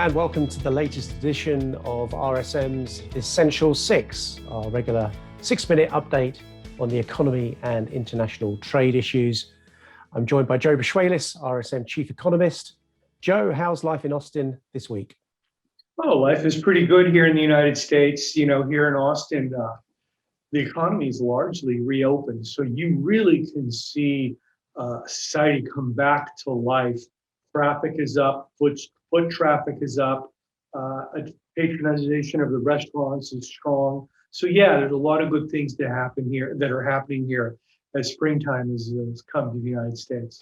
and welcome to the latest edition of RSM's Essential 6, our regular 6-minute update on the economy and international trade issues. I'm joined by Joe Brusuelas, RSM chief economist. Joe, how's life in Austin this week? Oh, life is pretty good here in the United States. You know, here in Austin, the economy is largely reopened. So you really can see society come back to life. Traffic is up, foot traffic is up, patronization of the restaurants is strong. So yeah, there's a lot of good things that are happening here as springtime has come to the United States.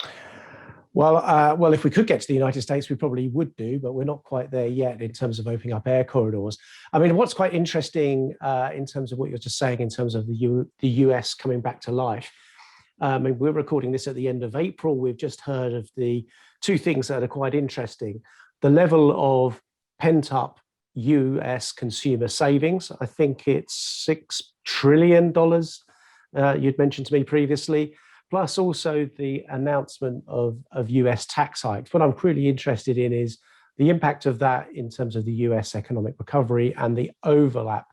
Well, if we could get to the United States, we probably would do, but we're not quite there yet in terms of opening up air corridors. I mean, what's quite interesting in terms of what you're just saying in terms of the US coming back to life. I mean, we're recording this at the end of April. We've just heard of the two things that are quite interesting. The level of pent-up US consumer savings. I think it's $6 trillion you'd mentioned to me previously, plus also the announcement of US tax hikes. What I'm really interested in is the impact of that in terms of the US economic recovery and the overlap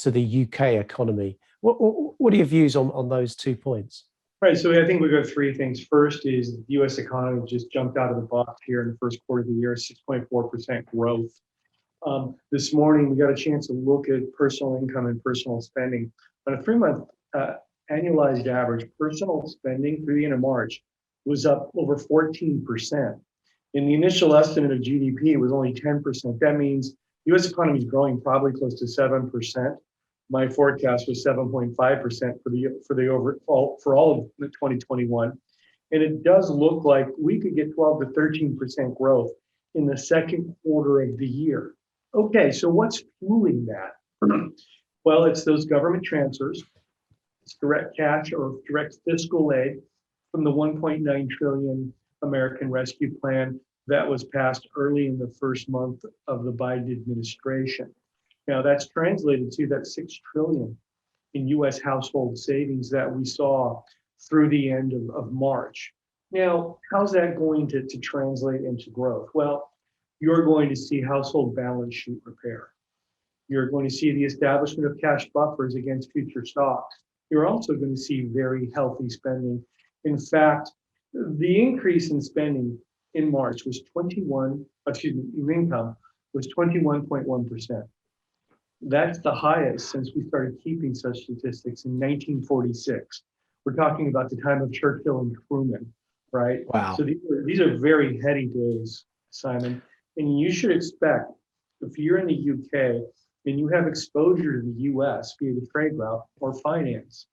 to the UK economy. What are your views on those 2 points? Right, so I think we've got three things. First is the U.S. economy just jumped out of the box here in the first quarter of the year, 6.4% growth. This morning, we got a chance to look at personal income and personal spending. On a 3-month annualized average, personal spending through the end of March was up over 14%. In the initial estimate of GDP, it was only 10%. That means the U.S. economy is growing probably close to 7%. My forecast was 7.5% for all of 2021. And it does look like we could get 12 to 13% growth in the second quarter of the year. Okay, so what's fueling that? Well, it's those government transfers, it's direct cash or direct fiscal aid from the 1.9 trillion American Rescue Plan that was passed early in the first month of the Biden administration. Now that's translated to that $6 trillion in US household savings that we saw through the end of March. Now, how's that going to translate into growth? Well, you're going to see household balance sheet repair. You're going to see the establishment of cash buffers against future shocks. You're also going to see very healthy spending. In fact, the increase in spending in March was in income was 21.1%. That's the highest since we started keeping such statistics in 1946. We're talking about the time of Churchill and Truman, right? Wow. So these are very heady days, Simon. And you should expect, if you're in the UK and you have exposure to the US via the trade route or finance,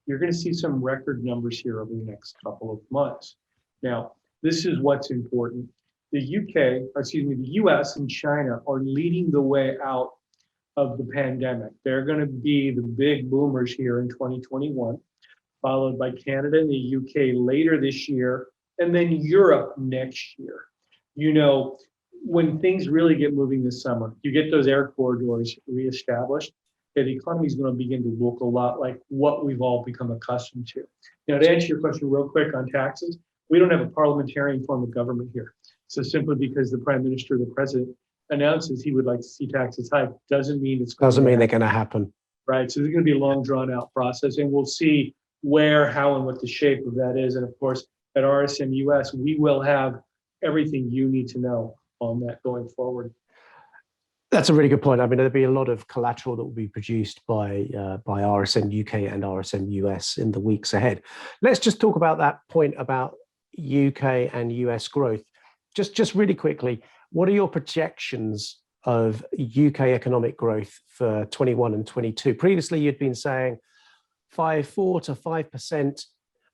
you're going to see some record numbers here over the next couple of months. Now, this is what's important. The US and China are leading the way out of the pandemic. They're going to be the big boomers here in 2021, followed by Canada and the UK later this year, and then Europe next year. You know, when things really get moving this summer, you get those air corridors reestablished, the economy is going to begin to look a lot like what we've all become accustomed to. Now, to answer your question real quick on taxes, we don't have a parliamentarian form of government here. So simply because the prime minister, the president, announces he would like to see taxes hiked doesn't mean they're going to happen. Right. So there's going to be a long drawn out process, and we'll see where, how, and what the shape of that is. And of course, at RSM US, we will have everything you need to know on that going forward. That's a really good point. I mean, there'll be a lot of collateral that will be produced by RSM UK and RSM US in the weeks ahead. Let's just talk about that point about UK and US growth. Just really quickly, what are your projections of UK economic growth for 21 and 22? Previously, you'd been saying 4 to 5%,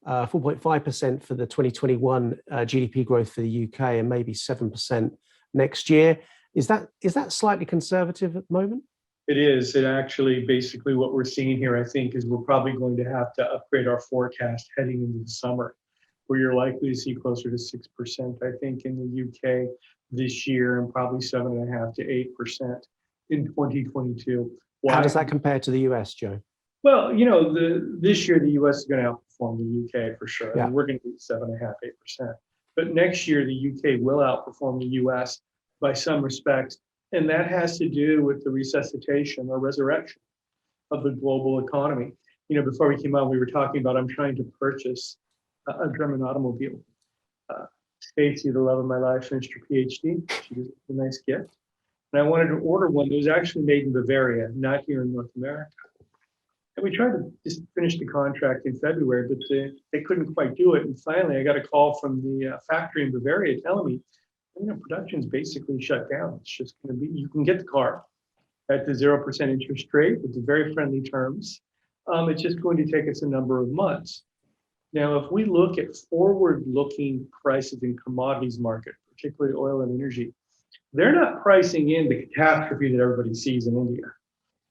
4.5% for the 2021 GDP growth for the UK, and maybe 7% next year. Is that slightly conservative at the moment? It is. It actually, basically what we're seeing here, I think, is we're probably going to have to upgrade our forecast heading into the summer, where you're likely to see closer to 6%, I think, in the UK this year, and probably 7.5% to 8% in 2022. How does that compare to the US, Joe? Well, you know, this year the US is going to outperform the UK for sure. Yeah. And we're going to be 7.5%, 8%. But next year the UK will outperform the US by some respects. And that has to do with the resuscitation or resurrection of the global economy. Before we came on, we were talking about I'm trying to purchase a German automobile. Stacy, the love of my life, finished her PhD. She was a nice gift. And I wanted to order one that was actually made in Bavaria, not here in North America. And we tried to just finish the contract in February, but they couldn't quite do it. And finally, I got a call from the factory in Bavaria telling me, production's basically shut down. It's just going to be, you can get the car at the 0% interest rate with the very friendly terms. It's just going to take us a number of months. Now, if we look at forward-looking prices in commodities market, particularly oil and energy, they're not pricing in the catastrophe that everybody sees in India,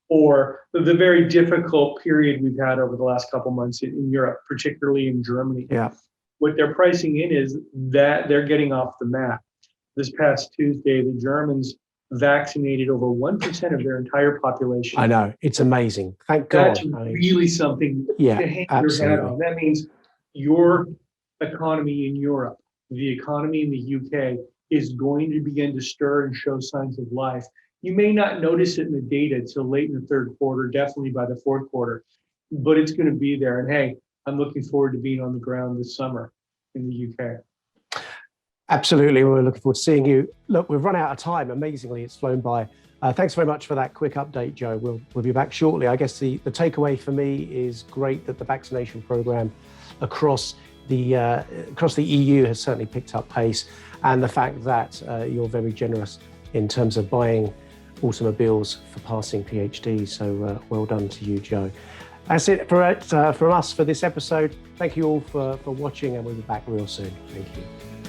or the very difficult period we've had over the last couple months in Europe, particularly in Germany. Yeah. What they're pricing in is that they're getting off the map. This past Tuesday, the Germans vaccinated over 1% of their entire population. I know, it's amazing. Thank God. That's really something to hang your hat on. That means your economy in Europe, the economy in the UK, is going to begin to stir and show signs of life. You may not notice it in the data till late in the third quarter, definitely by the fourth quarter, but it's going to be there. And hey, I'm looking forward to being on the ground this summer in the UK. Absolutely. We're looking forward to seeing you. Look, we've run out of time. Amazingly, it's flown by. Thanks very much for that quick update, Joe. We'll be back shortly. I guess the takeaway for me is great that the vaccination program across the EU has certainly picked up pace, and the fact that you're very generous in terms of buying automobiles for passing PhDs. So well done to you, Joe. That's it from us for this episode. Thank you all for watching, and we'll be back real soon. Thank you.